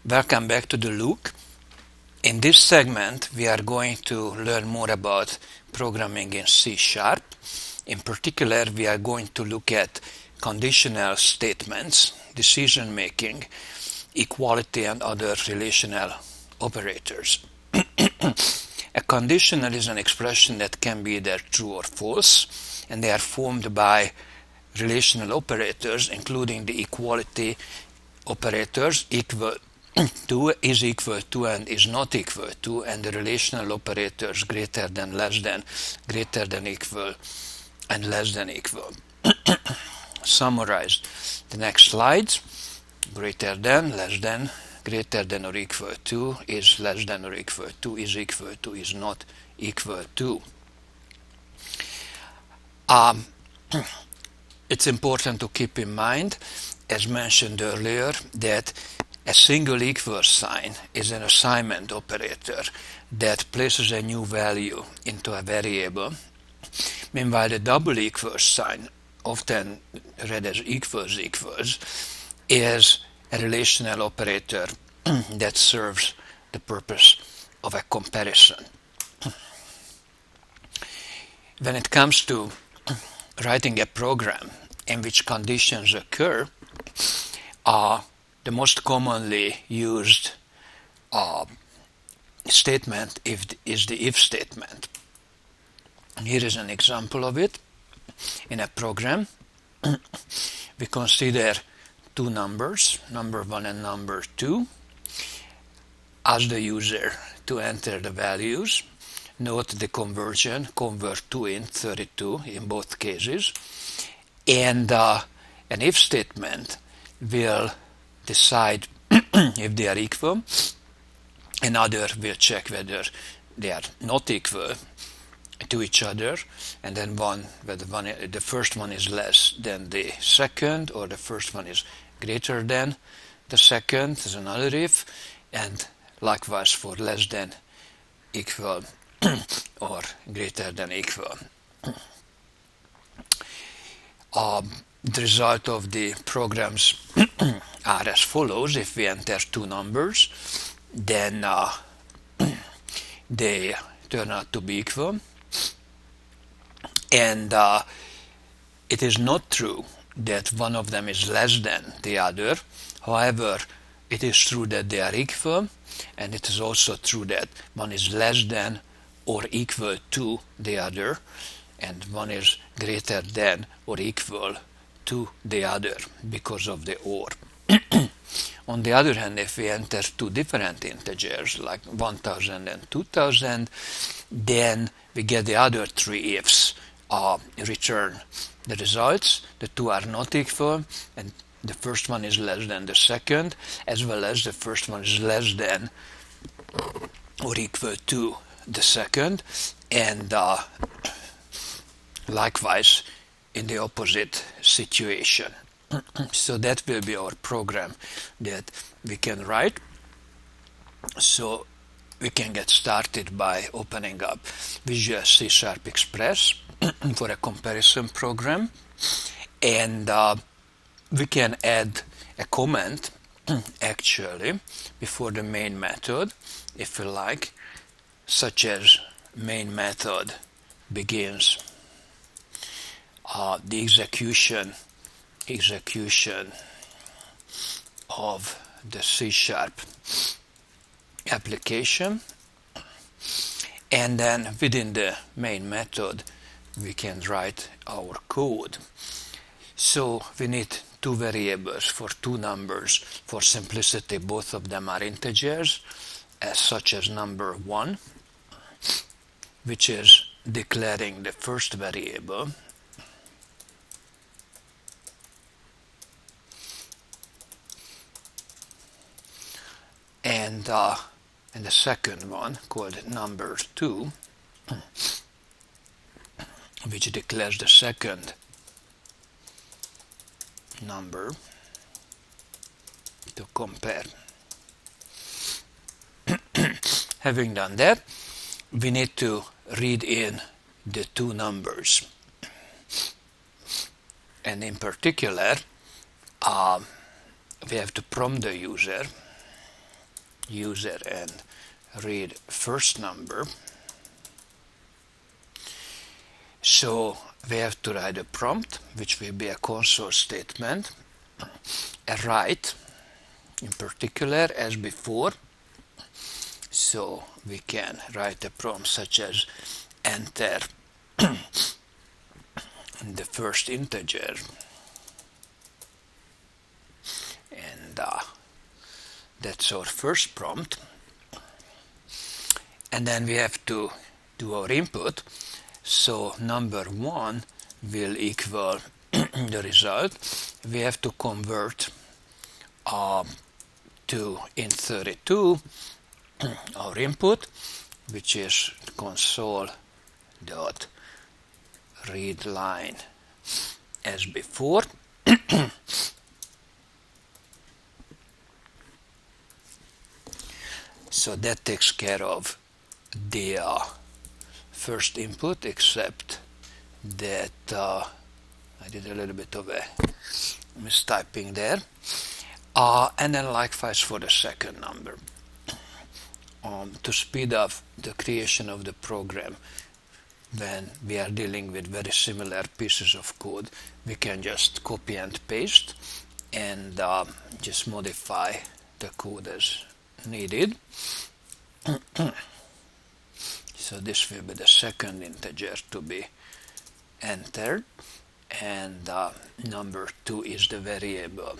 Welcome back to the LOOC. In this segment, we are going to learn more about programming in C#. In particular, we are going to look at conditional statements, decision making, equality, and other relational operators. A conditional is an expression that can be either true or false, and they are formed by relational operators, including the equality operators equal to, is equal to, and is not equal to, and the relational operators greater than, less than, greater than equal, and less than equal. Summarized. The next slides: greater than, less than, greater than or equal to, is less than or equal to, is equal to, is not equal to. It's important to keep in mind, as mentioned earlier, that a single equal sign is an assignment operator that places a new value into a variable. Meanwhile, the double equal sign, often read as equals equals, is a relational operator that serves the purpose of a comparison. When it comes to writing a program in which conditions occur, the most commonly used statement is the if statement. Here is an example of it. In a program, we consider two numbers, number 1 and number 2. Ask the user to enter the values. Note the conversion, convert 2 int 32 in both cases. And an if statement will decide if they are equal. Another will check whether they are not equal to each other, and then whether the first one is less than the second, or the first one is greater than the second is another if, and likewise for less than, equal, or greater than equal. The result of the programs are as follows. If we enter two numbers, then they turn out to be equal. And it is not true that one of them is less than the other. However, it is true that they are equal, and it is also true that one is less than or equal to the other, and one is greater than or equal to the other because of the OR. On the other hand, if we enter two different integers like 1000 and 2000, then we get the other three ifs return the results. The two are not equal, and the first one is less than the second, as well as the first one is less than or equal to the second, and likewise in the opposite situation. So that will be our program that we can write. So we can get started by opening up Visual C# Express for a comparison program, and we can add a comment actually before the main method if we like, such as main method begins the execution of the C# application, and then within the main method we can write our code. So we need two variables for two numbers. For simplicity, both of them are integers, such as number 1, which is declaring the first variable, and the second one called number 2, which declares the second number to compare. Having done that, we need to read in the two numbers, and in particular we have to prompt the user user and read first number. So we have to write a prompt, which will be a console statement, a write in particular as before. So we can write a prompt such as enter the first integer, and that's our first prompt. And then we have to do our input. So number 1 will equal the result. We have to convert to int32 our input, which is console.read line as before. So that takes care of the first input, except that I did a little bit of a mistyping there. And then likewise for the second number. To speed up the creation of the program, when we are dealing with very similar pieces of code, we can just copy and paste and just modify the code as needed. So this will be the second integer to be entered, and number 2 is the variable.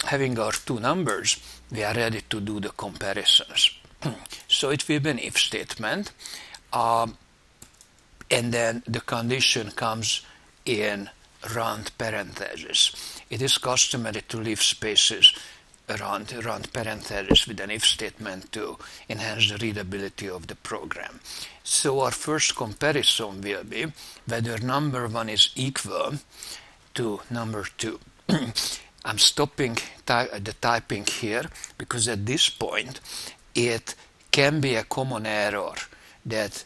Having our two numbers, we are ready to do the comparisons. So it will be an if statement, and then the condition comes in round parentheses. It is customary to leave spaces around parentheses with an if statement to enhance the readability of the program. So our first comparison will be whether number 1 is equal to number 2. I'm stopping the typing here because at this point it can be a common error that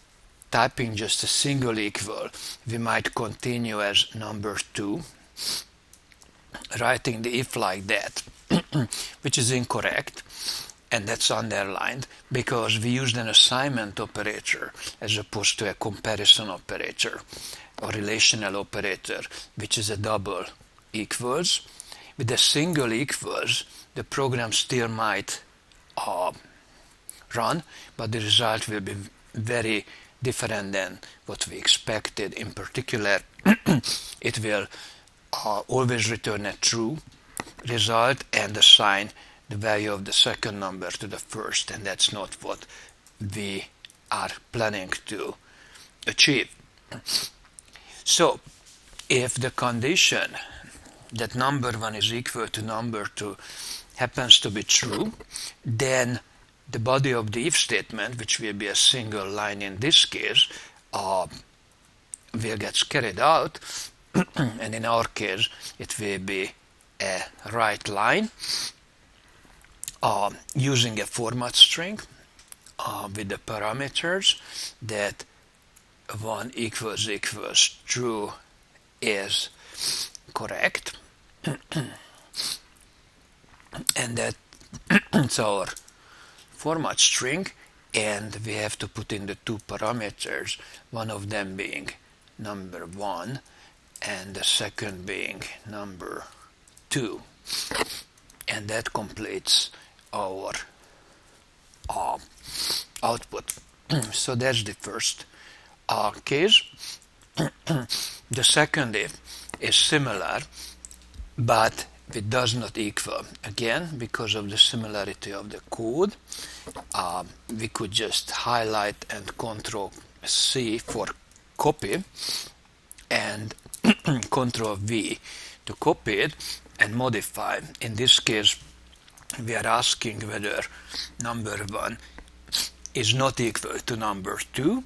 typing just a single equal, we might continue as number 2, writing the if like that, which is incorrect, and that's underlined because we used an assignment operator as opposed to a comparison operator or relational operator, which is a double equals. With a single equals, the program still might run, but the result will be very different than what we expected. In particular, it will always return a true result and assign the value of the second number to the first, and that's not what we are planning to achieve. So if the condition that number 1 is equal to number 2 happens to be true, then the body of the if statement, which will be a single line in this case, will get carried out, and in our case it will be a write line using a format string with the parameters that 1 equals true is correct, and that it's our format string, and we have to put in the two parameters, one of them being number 1 and the second being number 2, and that completes our output. So that's the first case. The second if is similar, but it does not equal. Again, because of the similarity of the code, we could just highlight and Control C for copy and Control V to copy it and modify. In this case, we are asking whether number 1 is not equal to number 2,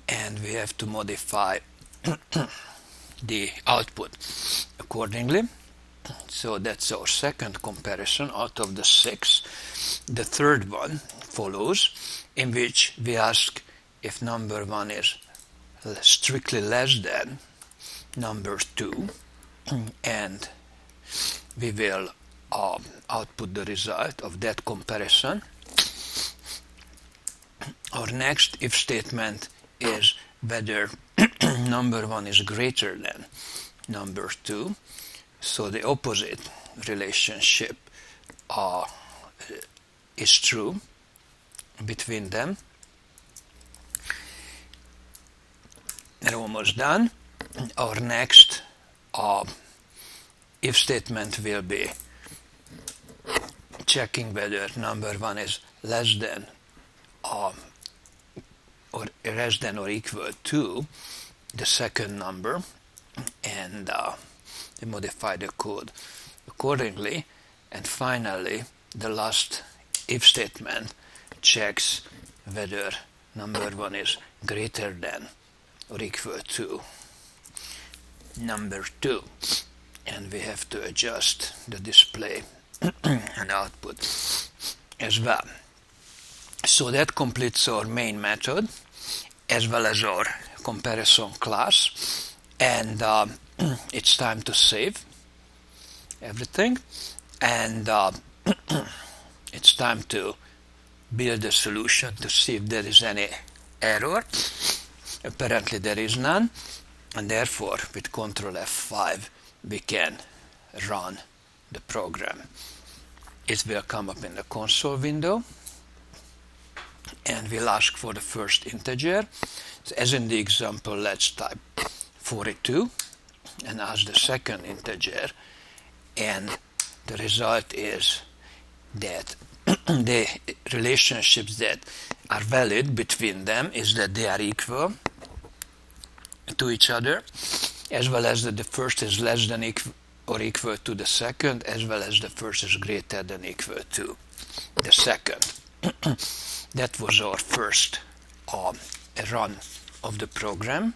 and we have to modify the output accordingly. So that's our second comparison out of the 6. The third one follows, in which we ask if number 1 is strictly less than number 2, and we will output the result of that comparison. Our next if statement is whether number 1 is greater than number 2. So the opposite relationship is true between them. We're almost done. Our next if statement will be checking whether number 1 is less than or equal to the second number, and we modify the code accordingly. And finally, the last if statement checks whether number 1 is greater than or equal to number 2, and we have to adjust the display and output as well. So that completes our main method as well as our comparison class, and it's time to save everything, and it's time to build a solution to see if there is any error. Apparently there is none, and therefore with Ctrl F5 we can run the program. It will come up in the console window, and we'll ask for the first integer. So as in the example, let's type 42 and ask the second integer, and the result is that the relationships that are valid between them is that they are equal to each other, as well as that the first is less than or equal to the second, as well as the first is greater than or equal to the second. That was our first run of the program.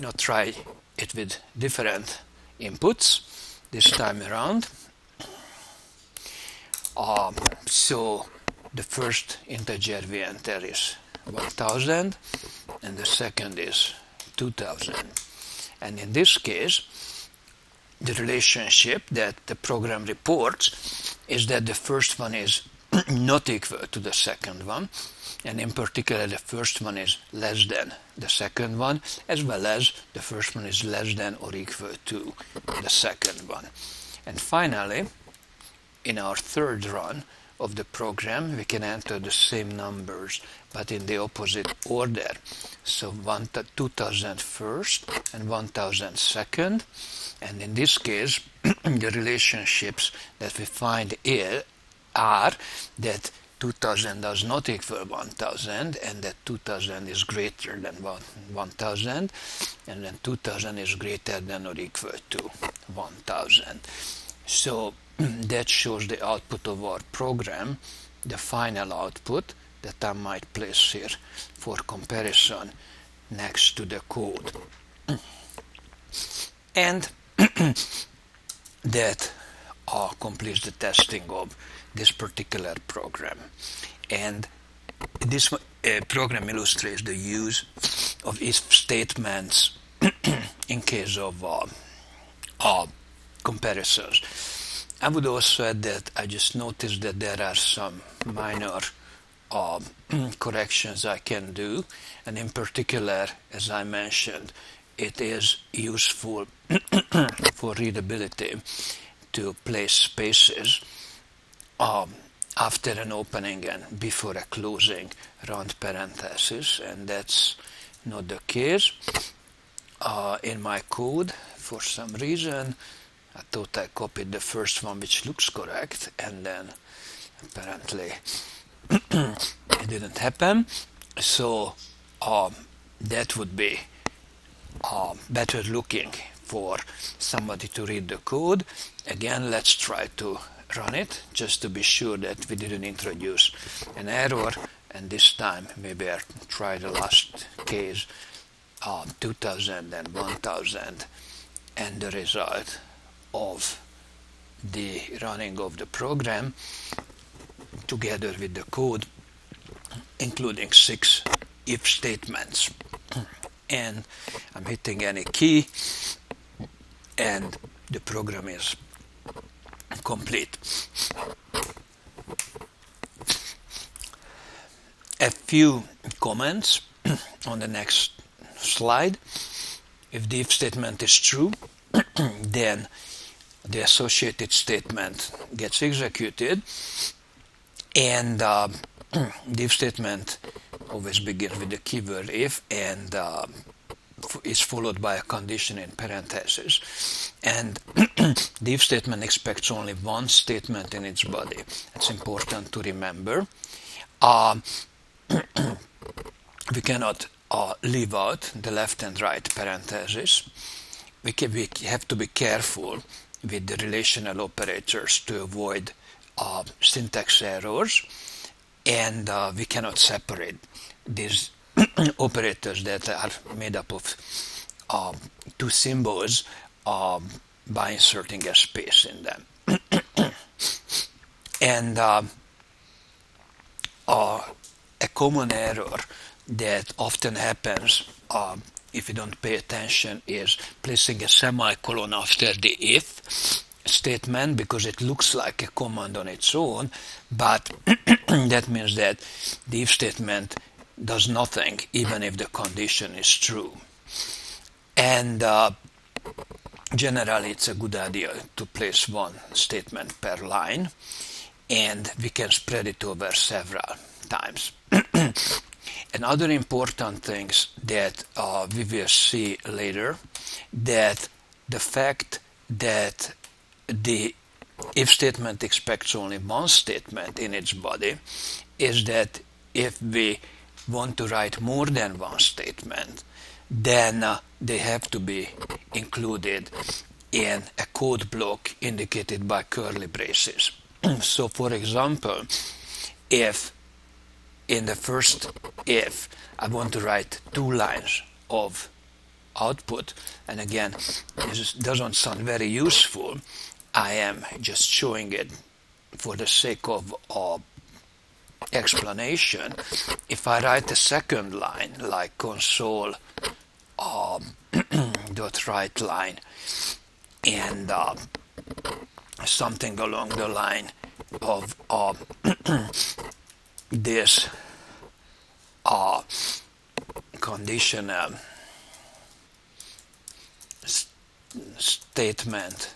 Now try it with different inputs this time around. So the first integer we enter is 1000, and the second is 2000. And in this case, the relationship that the program reports is that the first one is not equal to the second one, and in particular the first one is less than the second one, as well as the first one is less than or equal to the second one. And finally, in our third run of the program, we can enter the same numbers but in the opposite order. So 2000 first and 1000 second, and in this case the relationships that we find here are that 2000 does not equal 1000, and that 2000 is greater than 1000, and then 2000 is greater than or equal to 1000. So that shows the output of our program, the final output that I might place here for comparison next to the code. And that completes the testing of this particular program. And this program illustrates the use of if statements in case of comparisons. I would also add that I just noticed that there are some minor corrections I can do, and in particular, as I mentioned, it is useful for readability to place spaces after an opening and before a closing round parenthesis, and that's not the case in my code. For some reason I thought I copied the first one, which looks correct, and then apparently it didn't happen. So that would be better looking for somebody to read the code. Again, let's try to run it just to be sure that we didn't introduce an error, and this time maybe I'll try the last case, 2000 and 1000, and the result of the running of the program together with the code, including 6 if statements. And I'm hitting any key, and the program is complete. A few comments on the next slide. If the if statement is true, then the associated statement gets executed, and the if statement always begins with the keyword if and is followed by a condition in parentheses. And the if statement expects only one statement in its body. It's important to remember. We cannot leave out the left and right parentheses. We have to be careful with the relational operators to avoid syntax errors, and we cannot separate these operators that are made up of two symbols by inserting a space in them. And a common error that often happens if you don't pay attention is placing a semicolon after the if statement, because it looks like a command on its own, but that means that the if statement does nothing even if the condition is true. And generally it's a good idea to place one statement per line, and we can spread it over several times. And other important things that we will see later, that the fact that the if statement expects only one statement in its body is that if we want to write more than one statement, then they have to be included in a code block indicated by curly braces. So for example, if in the first if I want to write 2 lines of output, and again this doesn't sound very useful, I am just showing it for the sake of explanation. If I write a second line like console dot write line and something along the line of this conditional statement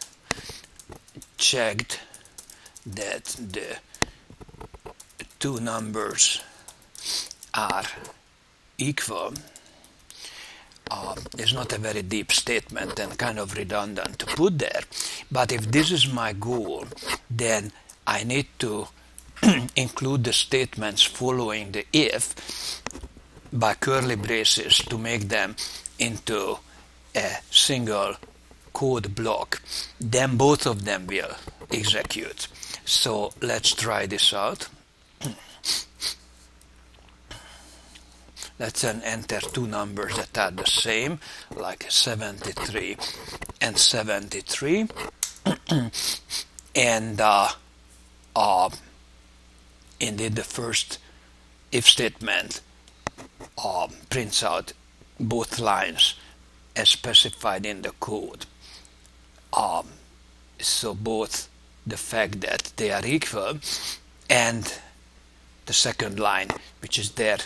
checked that the two numbers are equal, is not a very deep statement and kind of redundant to put there. But if this is my goal, then I need to include the statements following the if by curly braces to make them into a single code block. Then both of them will execute. So let's try this out. Let's then enter two numbers that are the same, like 73 and 73. And indeed the first if statement prints out both lines as specified in the code. So both the fact that they are equal and the second line, which is there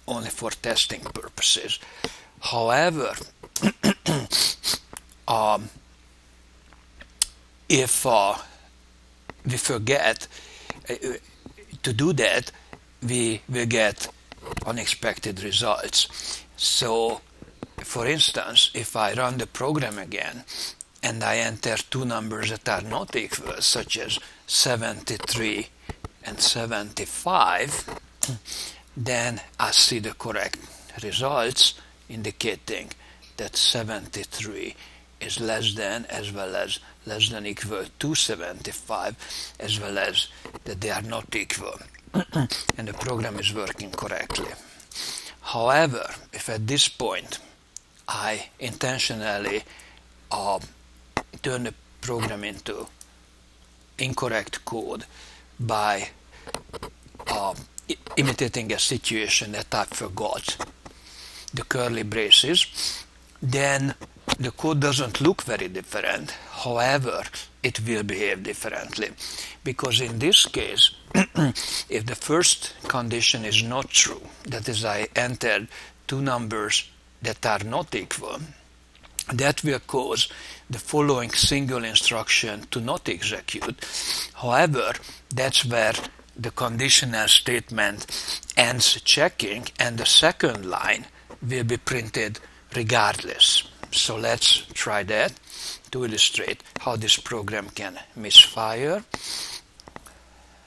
only for testing purposes. However, if we forget to do that, we will get unexpected results. So, for instance, if I run the program again and I enter two numbers that are not equal, such as 73 and 75, then I see the correct results indicating that 73 is less than as well as less than equal to 75, as well as that they are not equal and the program is working correctly. However, if at this point I intentionally turn the program into incorrect code by imitating a situation that I forgot the curly braces, then the code doesn't look very different. However, it will behave differently, because in this case, if the first condition is not true, that is, I entered two numbers that are not equal, that will cause the following single instruction to not execute. However, that's where the conditional statement ends checking, and the second line will be printed regardless. So let's try that to illustrate how this program can misfire.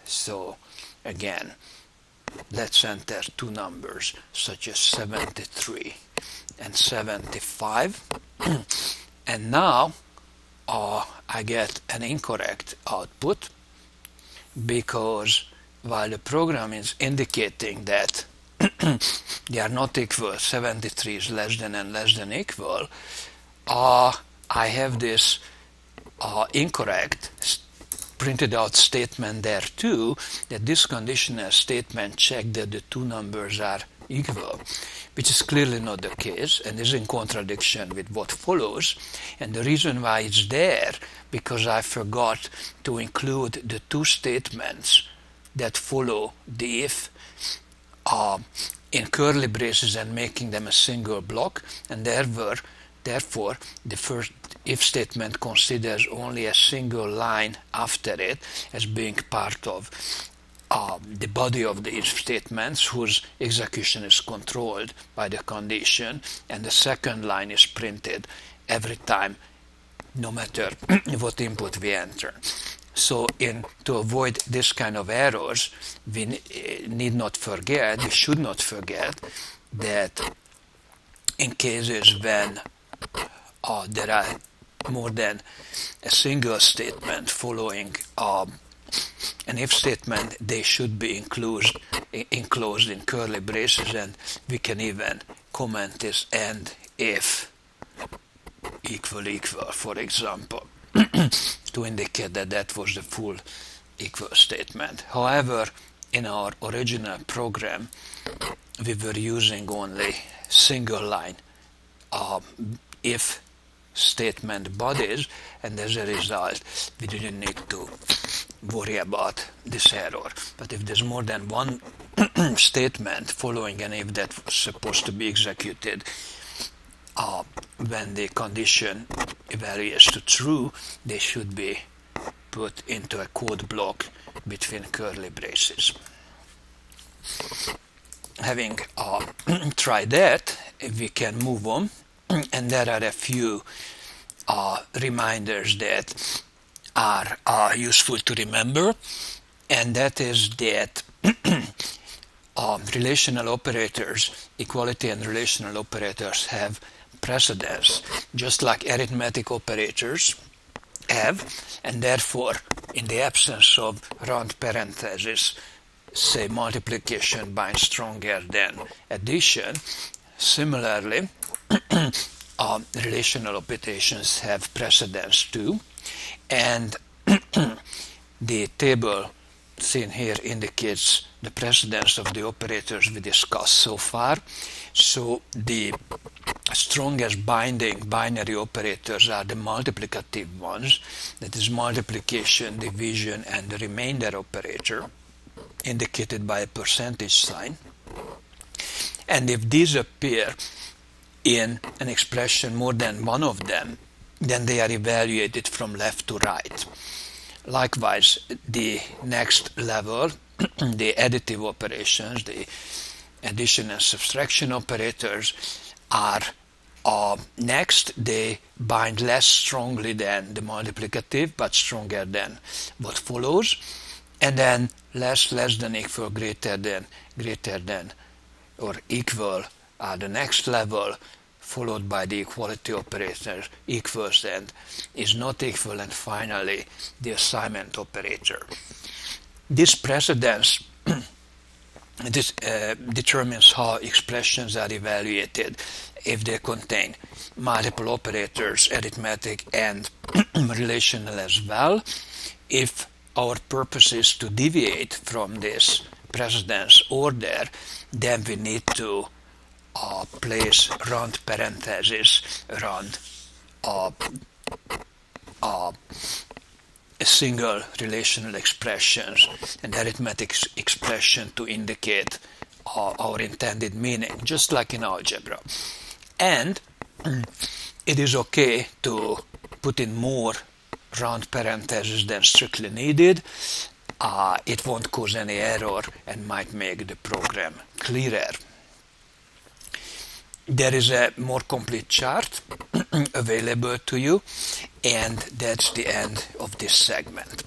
So again, let's enter two numbers such as 73 and 75, and now I get an incorrect output, because while the program is indicating that they are not equal, 73 is less than and less than equal, I have this incorrect printed out statement there too, that this conditional statement checked that the two numbers are equal, which is clearly not the case and is in contradiction with what follows. And the reason why it's there, because I forgot to include the two statements that follow the if in curly braces and making them a single block, and therefore the first if statement considers only a single line after it as being part of the body of the if statements whose execution is controlled by the condition, and the second line is printed every time, no matter what input we enter. So to avoid this kind of errors, we should not forget that in cases when there are more than a single statement following an if statement, they should be enclosed in curly braces, and we can even comment this and if equal, for example, to indicate that that was the full equal statement. However, in our original program, we were using only single line if statement bodies, and as a result, we didn't need to worry about this error. But if there's more than one statement following an if that was supposed to be executed when the condition evaluates to true, they should be put into a code block between curly braces. Having tried that, we can move on, and there are a few reminders that are useful to remember, and that is that relational operators, equality and relational operators, have precedence, just like arithmetic operators have, and therefore, in the absence of round parentheses, say multiplication binds stronger than addition. Similarly, relational operations have precedence too, and the table seen here indicates the precedence of the operators we discussed so far. So the strongest binding binary operators are the multiplicative ones, that is multiplication, division, and the remainder operator, indicated by a percentage sign. And if these appear in an expression more than one of them, then they are evaluated from left to right. Likewise, the next level, the additive operations, the addition and subtraction operators, are next. They bind less strongly than the multiplicative, but stronger than what follows. And then less than, equal, greater than, or equal are the next level, followed by the equality operator, equals and is not equal, and finally the assignment operator. This precedence determines how expressions are evaluated if they contain multiple operators, arithmetic and relational as well. If our purpose is to deviate from this precedence order, then we need to place round parentheses around a single relational expressions and arithmetic expression to indicate our intended meaning, just like in algebra. And it is okay to put in more round parentheses than strictly needed. It won't cause any error and might make the program clearer. There is a more complete chart available to you, and that's the end of this segment.